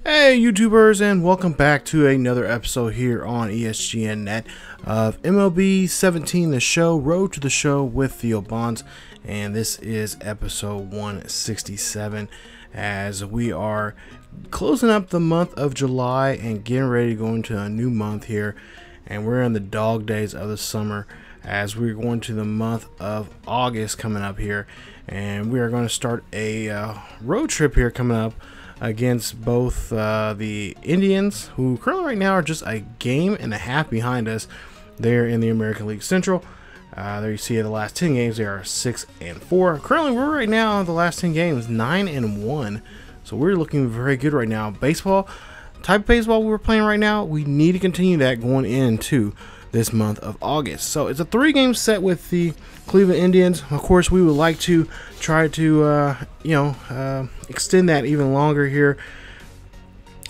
Hey YouTubers, and welcome back to another episode here on ESGNet of MLB 17, the show, Road to the Show with Theo Bonds, and this is episode 167 as we are closing up the month of July and getting ready to go into a new month here, and we're in the dog days of the summer as we're going to the month of August coming up here, and we are going to start a road trip here coming up against both the Indians, who currently right now are just a game and a half behind us. They're in the American League Central. There you see the last 10 games, they are 6-4. Currently, we're right now, the last 10 games, 9-1. So we're looking very good right now. Baseball, type of baseball we're playing right now, we need to continue that going into this month of August. So it's a 3-game set with the Cleveland Indians. Of course, we would like to try to extend that even longer here,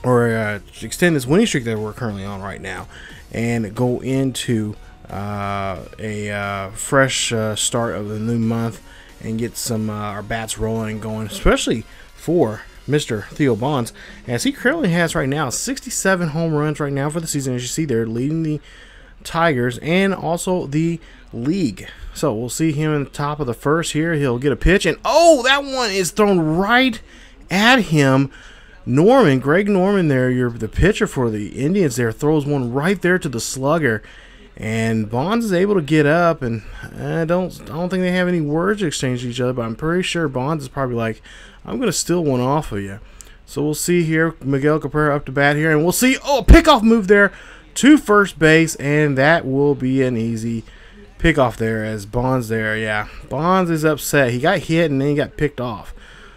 or extend this winning streak that we're currently on right now, and go into a fresh start of the new month and get some our bats rolling and going, especially for Mr. Theo Bonds, as he currently has right now 67 home runs right now for the season. As you see there, leading the Tigers and also the league. So we'll see him in the top of the first here. He'll get a pitch, and oh, that one is thrown right at him. Greg Norman there, the pitcher for the Indians there, throws one right there to the slugger, and Bonds is able to get up, and I don't think they have any words to exchange with each other, but I'm pretty sure Bonds is probably like, I'm gonna steal one off of you. So we'll see here, Miguel Cabrera up to bat here, and we'll see, oh, pickoff move there to first base, and that will be an easy pickoff there as Bonds there. Yeah, Bonds is upset. He got hit and then he got picked off.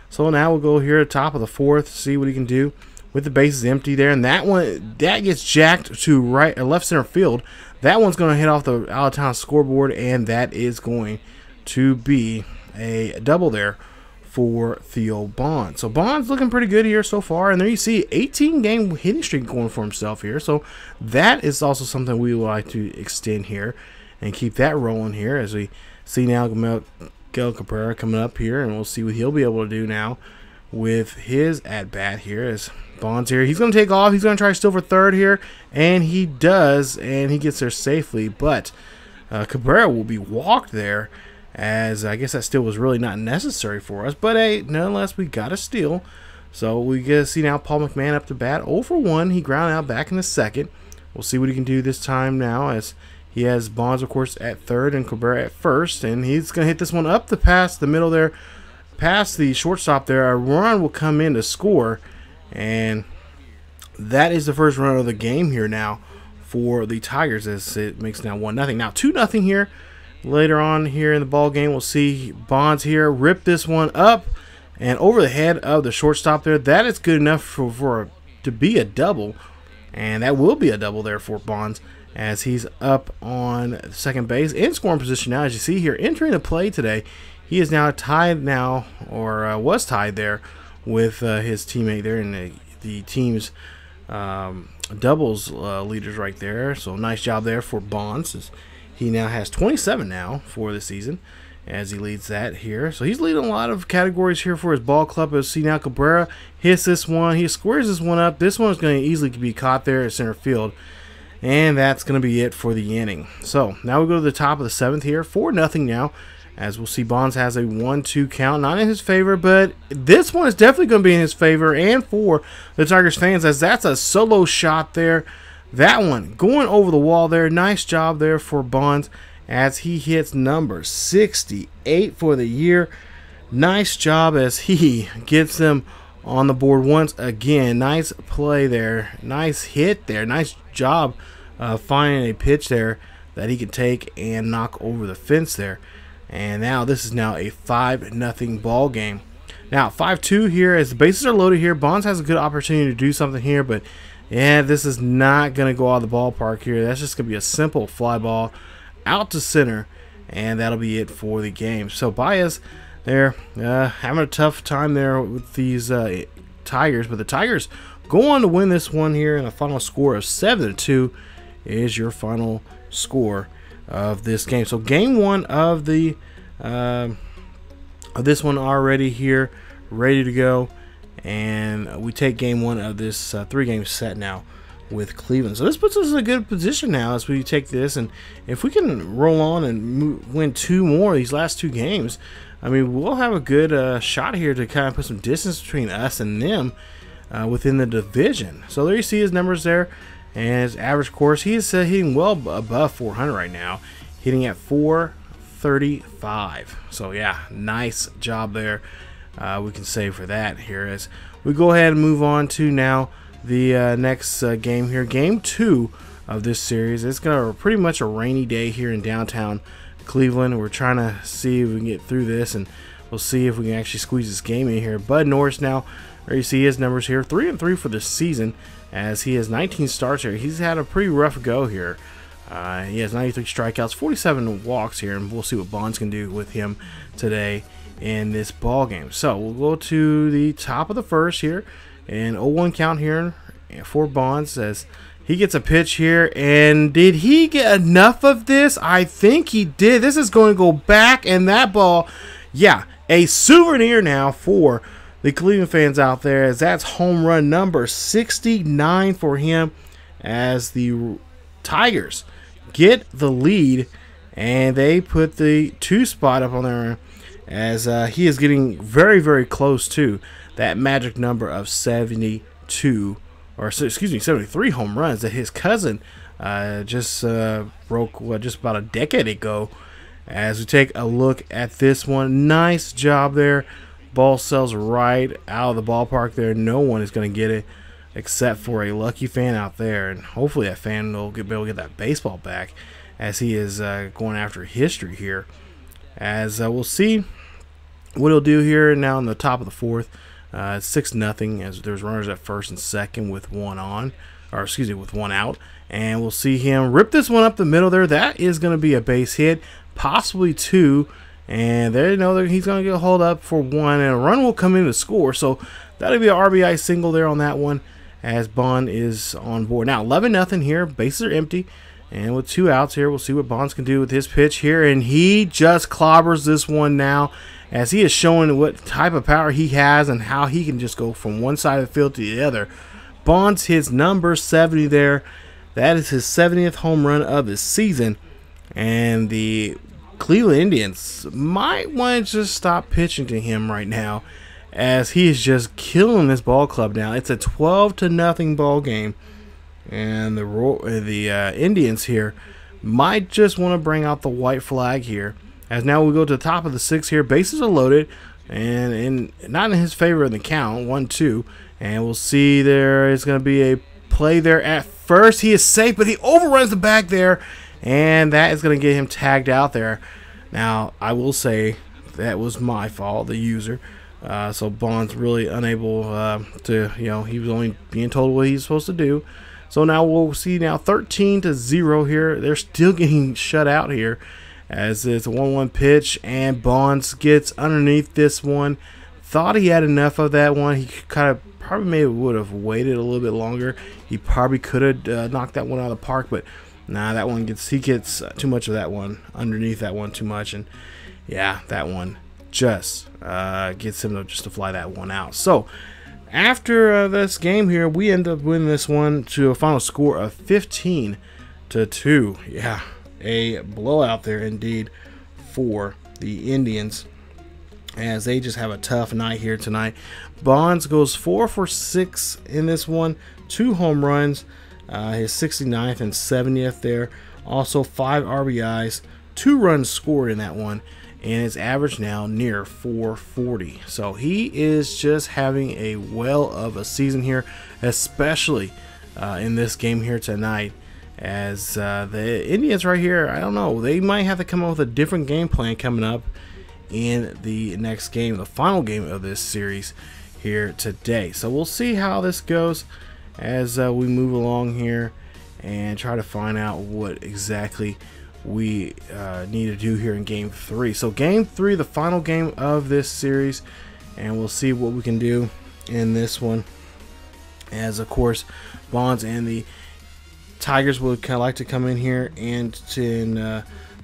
So now we'll go here at top of the fourth, see what he can do with the bases empty there, and that one that gets jacked to right or left center field. That one's going to hit off the out of town scoreboard, and that is going to be a double there for Theo Bonds. So Bonds looking pretty good here so far, and there you see 18-game hitting streak going for himself here. So that is also something we would like to extend here and keep that rolling here, as we see now Miguel Cabrera coming up here, and we'll see what he'll be able to do now with his at-bat here as Bonds here. He's going to take off. He's going to try to steal for third here, and he does, and he gets there safely, but Cabrera will be walked there, as I guess that steal was really not necessary for us. But hey, nonetheless, we got a steal. So we get to see now Paul McMahon up to bat, 0 for 1. He grounded out back in the second. We'll see what he can do this time now, as he has Bonds, of course, at third and Cabrera at first. And he's going to hit this one up the past the middle there, past the shortstop there. A run will come in to score. And that is the first run of the game here now for the Tigers, as it makes now 1-0. Now 2-0 here. Later on here in the ball game, we'll see Bonds here rip this one up and over the head of the shortstop there. That is good enough to be a double, and that will be a double there for Bonds, as he's up on second base in scoring position now. As you see here, entering the play today, he is now tied now, or was tied there with his teammate there in the team's doubles leaders right there. So nice job there for Bonds. He now has 27 now for the season, as he leads that here. So he's leading a lot of categories here for his ball club. As see now Cabrera hits this one. He squares this one up. This one is going to easily be caught there at center field. And that's going to be it for the inning. So now we go to the top of the seventh here. 4-0 now, as we'll see Bonds has a 1-2 count. Not in his favor, but this one is definitely going to be in his favor and for the Tigers fans, as that's a solo shot there. That one going over the wall there. Nice job there for Bonds, as he hits number 68 for the year. Nice job as he gets them on the board once again. Nice play there. Nice hit there. Nice job finding a pitch there that he could take and knock over the fence there. And now this is now a 5-0 ball game. Now 5-2 here, as the bases are loaded here. Bonds has a good opportunity to do something here, but yeah, this is not going to go out of the ballpark here. That's just going to be a simple fly ball out to center, and that'll be it for the game. So Baez there having a tough time there with these Tigers, but the Tigers go on to win this one here, and a final score of 7-2 is your final score of this game. So game one of the this one already here, ready to go. and we take game 1 of this 3-game set now with Cleveland. So this puts us in a good position now as we take this, and if we can roll on and win 2 more of these last 2 games, I mean, we'll have a good shot here to kind of put some distance between us and them within the division. So there you see his numbers there, and his average course, he is hitting well above 400 right now, hitting at 435. So yeah, nice job there. We can say for that here as we go ahead and move on to now the next game here, game 2 of this series. It's gonna pretty much a rainy day here in downtown Cleveland. We're trying to see if we can get through this, and we'll see if we can actually squeeze this game in here. Bud Norris now, there you see his numbers here, 3-3 for the season, as he has 19 starts here. He's had a pretty rough go here. He has 93 strikeouts, 47 walks here, and we'll see what Bonds can do with him today in this ball game. So we'll go to the top of the first here, and 0-1 count here for Bonds as he gets a pitch here. And did he get enough of this? I think he did. This is going to go back, and that ball, yeah, a souvenir now for the Cleveland fans out there, as that's home run number 69 for him, as the Tigers get the lead, and they put the 2 spot up on there, as he is getting very, very close to that magic number of 72, or excuse me, 73 home runs that his cousin just broke just about a decade ago. As we take a look at this one, nice job there. Ball sails right out of the ballpark there. No one is going to get it except for a lucky fan out there, and hopefully that fan will be able to get that baseball back, as he is going after history here. As we'll see what he'll do here now in the top of the 4th. 6-0, as there's runners at first and second with 1 on, or excuse me, with 1 out, and we'll see him rip this one up the middle there. That is going to be a base hit, possibly 2, and there you know that he's going to get hauled up for 1, and a run will come in to score. So that'll be an RBI single there on that one, as Bond is on board. Now 11-0 here, bases are empty, and with 2 outs here, we'll see what Bonds can do with his pitch here, and he just clobbers this one now, as he is showing what type of power he has and how he can just go from one side of the field to the other. Bonds hits number 70 there. That is his 70th home run of the season, and the Cleveland Indians might want to just stop pitching to him right now, as he is just killing this ball club now. It's a 12-0 ball game, and the Indians here might just want to bring out the white flag here, as now we go to the top of the 6th here. Bases are loaded, and not in his favor in the count, 1-2, and we'll see there is going to be a play there at first. He is safe, but he overruns the back there, and that is going to get him tagged out there. Now I will say that was my fault, the user. So Bonds really unable to, he was only being told what he's supposed to do. So now we'll see now 13-0 here. They're still getting shut out here, as it's a 1-1 pitch, and Bonds gets underneath this one. Thought he had enough of that one. He kind of probably maybe would have waited a little bit longer. He probably could have knocked that one out of the park, but nah, that one he gets too much of that one, underneath that one too much, and yeah, that one just gets him to fly that one out. So after this game here, we end up winning this one to a final score of 15-2. Yeah, a blowout there indeed for the Indians, as they just have a tough night here tonight. Bonds goes 4 for 6 in this one, 2 home runs, his 69th and 70th there. Also 5 RBIs, 2 runs scored in that one, and his average now near 440. So he is just having a well of a season here, especially in this game here tonight, as the Indians right here, I don't know, they might have to come up with a different game plan coming up in the next game, the final game of this series here today. So we'll see how this goes as we move along here and try to find out what exactly we need to do here in game 3. So game 3, the final game of this series, and we'll see what we can do in this one, as of course Bonds and the Tigers would kind of like to come in here and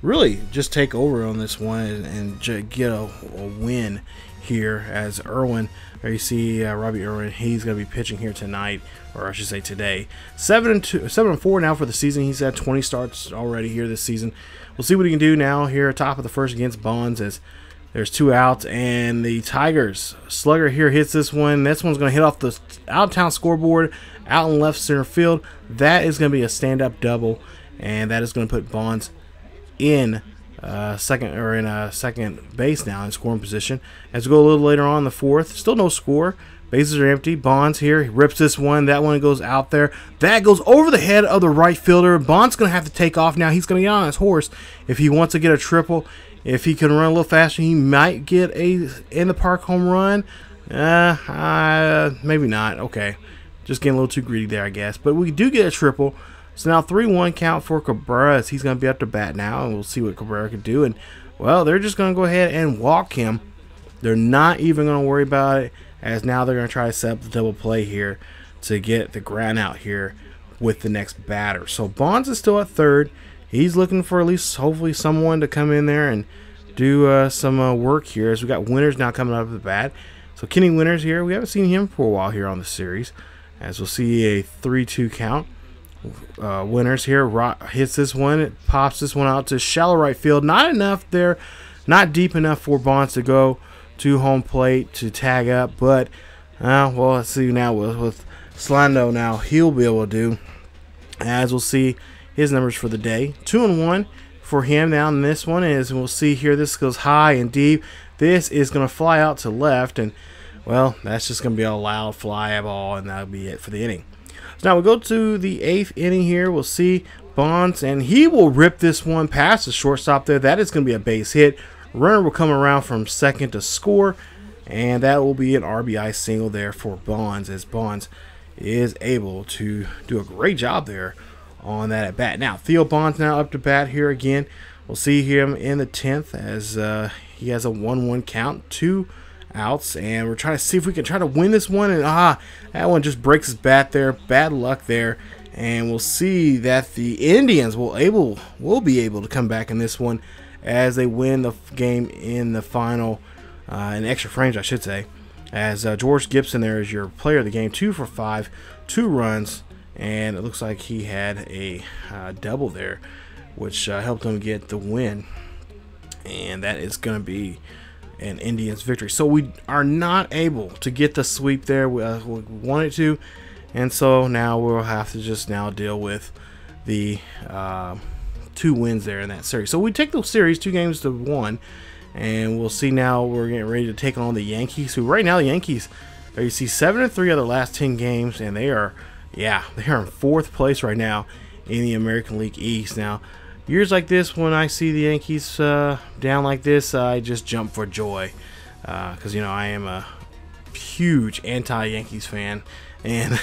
really just take over on this one and get a win here, as Irwin There you see Robbie Irwin. He's going to be pitching here tonight, or I should say today. 7-4 now for the season. He's had 20 starts already here this season. We'll see what he can do now here, top of the first against Bonds, as there's 2 outs, and the Tigers slugger here hits this one. This one's going to hit off the out-of-town scoreboard, out in left center field. That is going to be a stand-up double, and that is going to put Bonds in second base now in scoring position. As we go a little later on in the 4th, still no score. Bases are empty. Bonds here, he rips this one. That one goes out there. That goes over the head of the right fielder. Bonds going to have to take off now. He's going to get on his horse if he wants to get a triple. If he can run a little faster, he might get a in-the-park home run. Maybe not. Okay. Just getting a little too greedy there, I guess. But we do get a triple. So now 3-1 count for Cabrera, as he's going to be up to bat now, and we'll see what Cabrera can do. And, well, they're just going to go ahead and walk him. They're not even going to worry about it, as now they're going to try to set up the double play here to get the ground out here with the next batter. So Bonds is still at third. He's looking for at least hopefully someone to come in there and do some work here, as we got Winters now coming up to the bat. So Kenny Winters here, we haven't seen him for a while here on the series, as we'll see a 3-2 count. Winters here hits this one. It pops this one out to shallow right field. Not enough there, not deep enough for Bonds to go to home plate to tag up. But well, let's see now with Slando now he'll be able to do. As we'll see his numbers for the day, 2-1 for him now. In this one is, we'll see here, this goes high and deep. This is going to fly out to left, and well, that's just going to be a loud fly ball, and that'll be it for the inning. So now we'll go to the 8th inning here. We'll see Bonds, and he will rip this one past the shortstop there. That is going to be a base hit. Runner will come around from second to score, and that will be an RBI single there for Bonds, as Bonds is able to do a great job there on that at bat. Now Theo Bonds now up to bat here again. We'll see him in the 10th, as he has a 1-1 count, 2 outs, and we're trying to see if we can try to win this one, and that one just breaks his bat there. Bad luck there, and we'll see that the Indians will be able to come back in this one, as they win the game in the final, in extra frames I should say, as George Gibson there is your player of the game, 2 for 5, 2 runs, and it looks like he had a double there, which helped him get the win, and that is going to be an Indians victory. So we are not able to get the sweep there we wanted to, and so now we'll have to just now deal with the 2 wins there in that series. So we take the series 2-1, and we'll see now we're getting ready to take on the Yankees, who right now the Yankees, there you see 7-3 of their last 10 games, and they are in 4th place right now in the American League East. Now years like this, when I see the Yankees down like this, I just jump for joy, because I am a huge anti-Yankees fan, and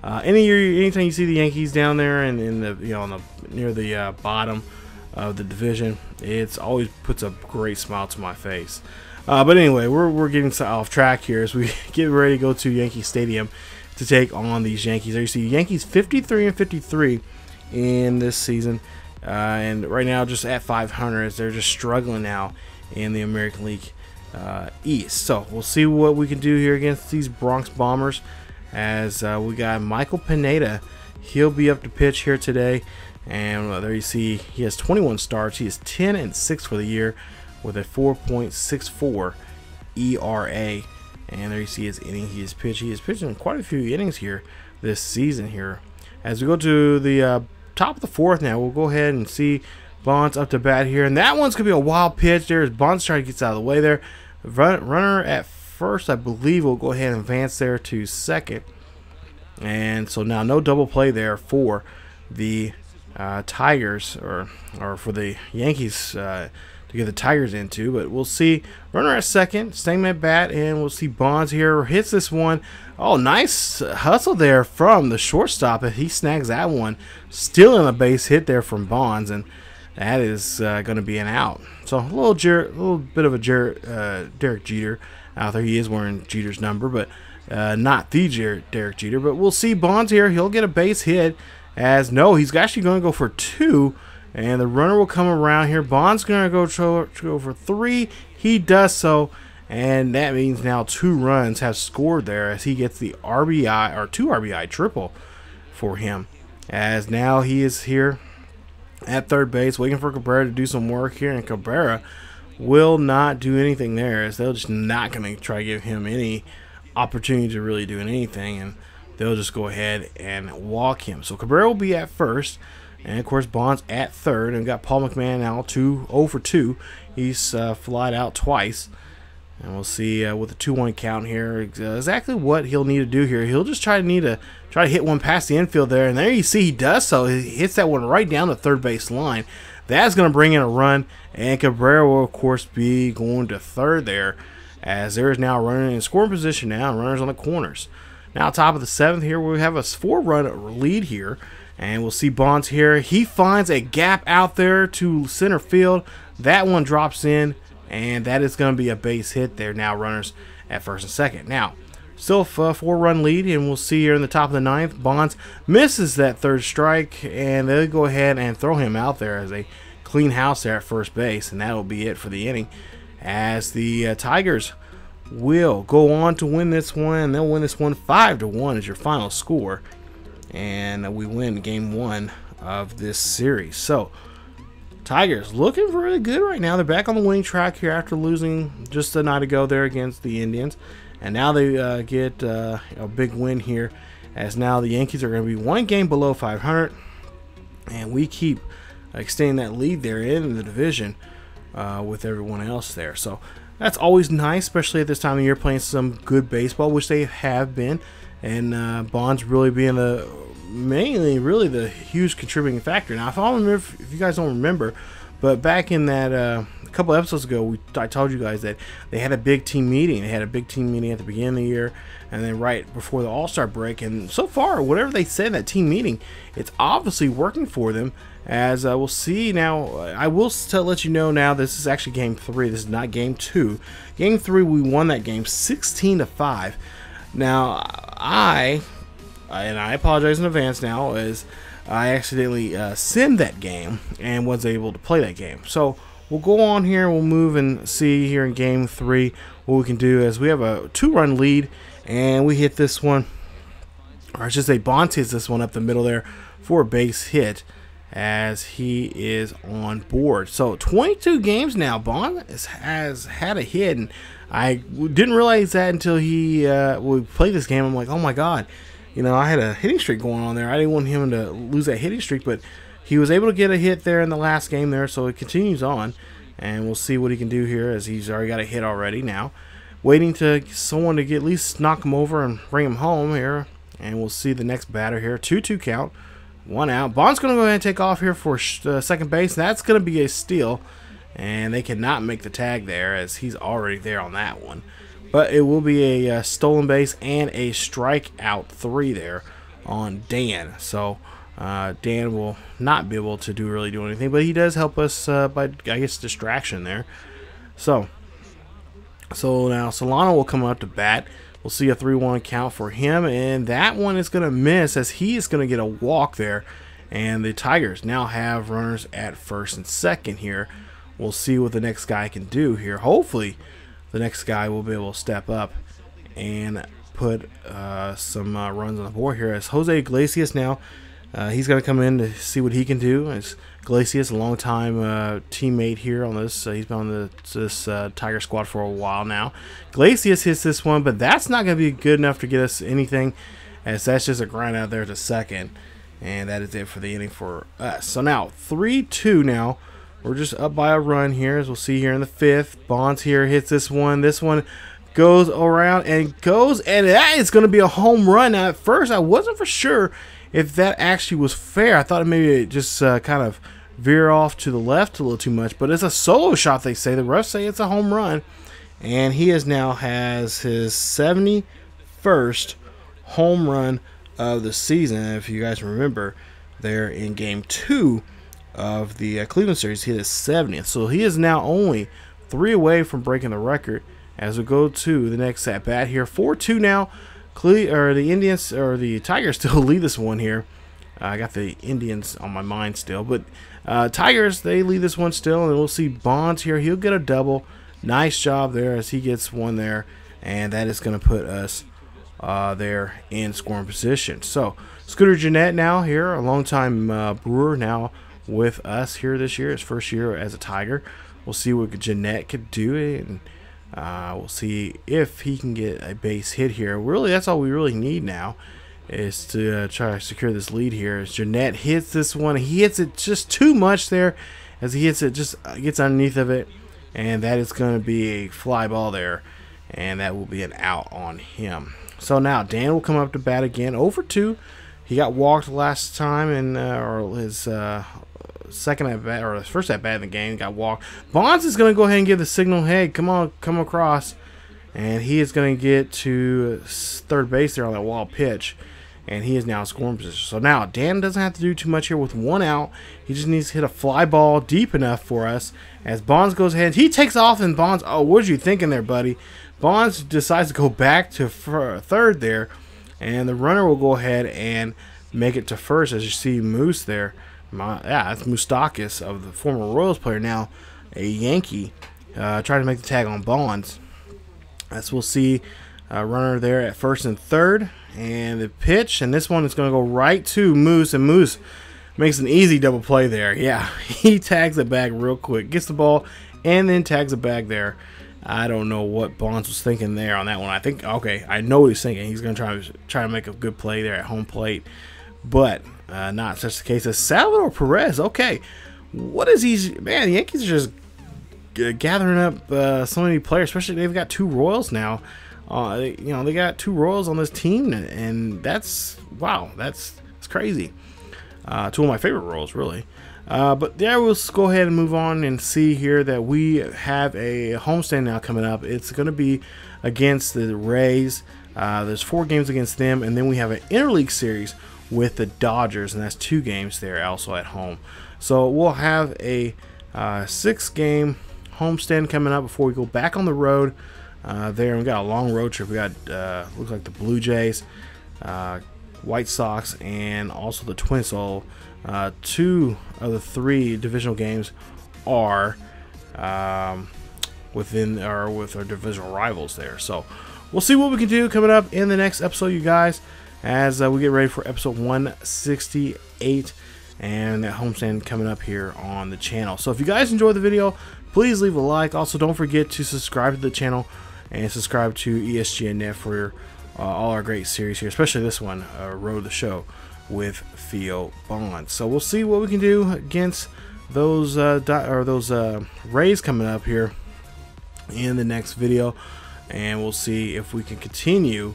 anytime you see the Yankees down there and in the near the bottom of the division, it's always puts a great smile to my face. But anyway, we're getting off track here as we get ready to go to Yankee Stadium to take on these Yankees. There you see Yankees 53-53 in this season. And right now just at 500, as they're just struggling now in the American League East. So we'll see what we can do here against these Bronx Bombers, as we got Michael Pineda. He'll be up to pitch here today, and there you see he has 21 starts. He is 10-6 for the year with a 4.64 ERA, and there you see his inning he has pitched. He has pitched in quite a few innings here this season here. As we go to the top of the 4th now, we'll go ahead and see Bonds up to bat here, and that one's gonna be a wild pitch there as Bonds trying to get out of the way there. Runner at first, I believe, will go ahead and advance there to second, and so now no double play there for the Tigers, or for the Yankees to get the Tigers into. But we'll see runner at second, same at bat, and we'll see Bonds here hits this one. Oh, nice hustle there from the shortstop, and he snags that one, stealing a base hit there from Bonds, and that is going to be an out. So a little bit of a Derek Jeter out there. He is wearing Jeter's number, but not the Derek Jeter. But we'll see Bonds here. He'll get a base hit, as no, he's actually going to go for 2. And the runner will come around here. Bonds going to go for 3. He does so. and that means now 2 runs have scored there as he gets the RBI, or 2 RBI triple for him, as now he is here at third base waiting for Cabrera to do some work here, and Cabrera will not do anything there, as they're just not going to try to give him any opportunity to really do anything, and they'll just go ahead and walk him. So Cabrera will be at first, and of course Bonds at third, and we've got Paul McMahon now 0 for 2. He's flied out twice, and we'll see with the 2-1 count here exactly what he'll need to do here. He'll just try to hit one past the infield there, and there you see he does so. He hits that one right down the third base line. That's going to bring in a run, and Cabrera will of course be going to third there, as there is now a runner in scoring position now, and runners on the corners. Now top of the 7th here, we have a 4-run lead here, and we'll see Bonds here. He finds a gap out there to center field. That one drops in, and that is going to be a base hit there. Now runners at first and second. Now still a 4-run lead, and we'll see here in the top of the 9th, Bonds misses that third strike, and they'll go ahead and throw him out there as a clean house there at first base, and that'll be it for the inning, as the Tigers will go on to win this one, and they'll win this one 5-1 as your final score, and we win game 1 of this series. So Tigers looking really good right now. They're back on the winning track here after losing just a night ago there against the Indians, and now they get a big win here, as now the Yankees are going to be 1 game below 500, and we keep extending that lead there in the division with everyone else there. So that's always nice, especially at this time of year, playing some good baseball, which they have been, and Bonds really being mainly really the huge contributing factor. Now, if you guys don't remember, but back in that a couple episodes ago, I told you guys that they had a big team meeting. They had a big team meeting at the beginning of the year, and then right before the All-Star break. And so far, whatever they said in that team meeting, it's obviously working for them. As we'll see now, I will let you know now, this is actually game 3. This is not game 2. Game 3, we won that game 16-5. Now, I apologize in advance now, as I accidentally simmed that game and was able to play that game. So we'll go on here, we'll move and see here in game 3 what we can do, as we have a 2-run lead, and we hit this one, or I should say Bonds hits this one up the middle there for a base hit, as he is on board. So 22 games now, Bonds has had a hit, and I didn't realize that until we played this game. I'm like, oh my god, you know, I had a hitting streak going on there. I didn't want him to lose that hitting streak, but he was able to get a hit there in the last game there, so it continues on, and we'll see what he can do here, as he's already got a hit already. Now waiting to someone to at least knock him over and bring him home here, and we'll see the next batter here. 2-2 count, 1 out. Bond's going to go ahead and take off here for second base. That's going to be a steal, and they cannot make the tag there, as he's already there on that one. But it will be a stolen base and a strikeout 3 there on Dan. So Dan will not be able to really do anything, but he does help us by, I guess, distraction there. So now Solano will come up to bat. We'll see a 3-1 count for him, and that one is going to miss, as he is going to get a walk there. And the Tigers now have runners at first and second here. We'll see what the next guy can do here. Hopefully the next guy will be able to step up and put some runs on the board here, as Jose Iglesias now, he's going to come in to see what he can do. As Iglesias, a long-time teammate here on this, he's been on this Tiger squad for a while now. Iglesias hits this one, but that's not going to be good enough to get us anything, as that's just a grind out there to second, and that is it for the inning for us. So now 3-2 now. We're just up by a run here, as we'll see here in the 5th. Bonds here hits this one. This one goes around and goes, and that is going to be a home run. Now, at first, I wasn't for sure if that actually was fair. I thought maybe it just kind of veer off to the left a little too much, but it's a solo shot, they say. The refs say it's a home run, and he now has his 71st home run of the season. If you guys remember, there in game 2 of the Cleveland series, he hit his 70th, so he is now only 3 away from breaking the record. As we go to the next at bat here, 4-2 now. The Indians, or the Tigers, still lead this one here. I got the Indians on my mind still, but Tigers, they lead this one still, and we'll see Bonds here. He'll get a double Nice job there as he gets one there, and that is going to put us there in scoring position. So ShodIcon now here, a longtime Brewer now with us here this year, his first year as a Tiger. We'll see what Jeanette could do, and we'll see if he can get a base hit here. Really, that's all we really need now, is to try to secure this lead here. As Jeanette hits this one, he hits it just too much there. As he hits it, just gets underneath of it, and that is going to be a fly ball there, and that will be an out on him. So now Dan will come up to bat again, over 2. He got walked last time, and or his second at bat, or his first at bat in the game, got walked. Bonds is going to go ahead and give the signal, hey, come on, come across, and he is going to get to third base there on that wild pitch, and he is now in scoring position. So now Dan doesn't have to do too much here with 1 out. He just needs to hit a fly ball deep enough for us. As Bonds goes ahead, he takes off, and Bonds, oh, what are you thinking there, buddy? Bonds decides to go back to third there, and the runner will go ahead and make it to first. As you see Moose there, yeah, that's Moustakis, of the former Royals player, now a Yankee, trying to make the tag on Bonds. As we'll see a runner there at first and third, and the pitch, and this one is going to go right to Moose, and Moose makes an easy double play there. Yeah, he tags it back real quick, gets the ball, and then tags it back there. I don't know what Bonds was thinking there on that one. I think, okay, I know what he's thinking. He's going to try to make a good play there at home plate, but not such the case. As Salvador Perez, okay, what is he? Man, the Yankees are just gathering up so many players, especially they've got 2 Royals now. They got 2 Royals on this team, and that's, wow, that's crazy. 2 of my favorite Royals, really. But yeah, we'll go ahead and move on and see here that we have a homestand now coming up. It's going to be against the Rays. There's 4 games against them, and then we have an interleague series with the Dodgers, and that's 2 games there also at home. So we'll have a 6-game homestand coming up before we go back on the road. There we got a long road trip. We got looks like the Blue Jays, White Sox, and also the Twins. So 2 of the 3 divisional games are with our divisional rivals there. So we'll see what we can do coming up in the next episode, you guys, as we get ready for episode 168 and that homestand coming up here on the channel. So if you guys enjoyed the video, please leave a like. Also, don't forget to subscribe to the channel and subscribe to ESGNet for all our great series here, especially this one, Road to the Show with Theo Bonds. So we'll see what we can do against those Rays coming up here in the next video, and we'll see if we can continue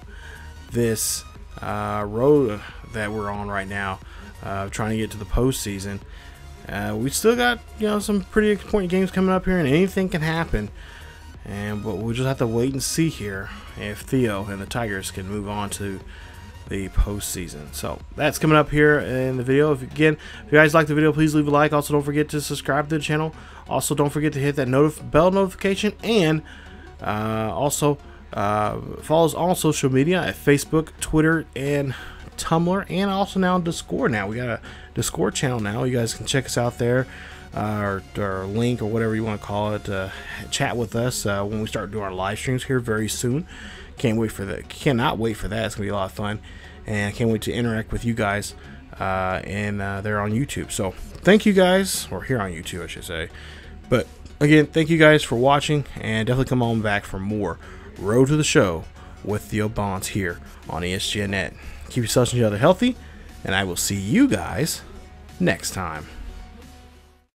this road that we're on right now, trying to get to the postseason. We still got some pretty important games coming up here, and anything can happen. But we'll just have to wait and see here if Theo and the Tigers can move on to the postseason. So that's coming up here in the video. If you guys like the video, please leave a like. Also, don't forget to subscribe to the channel. Also, don't forget to hit that bell notification, and also follow us on social media at Facebook, Twitter, and Tumblr, and also now Discord. Now we got a Discord channel now. You guys can check us out there, or link, or whatever you want to call it. Chat with us when we start doing our live streams here very soon. Can't wait for that. Cannot wait for that. It's gonna be a lot of fun, and I can't wait to interact with you guys and they're on YouTube. So thank you guys, or here on YouTube I should say. But again, thank you guys for watching, and definitely come on back for more Road to the Show with Theo Bonds here on ESGNet. Keep yourselves and each other healthy, and I will see you guys next time.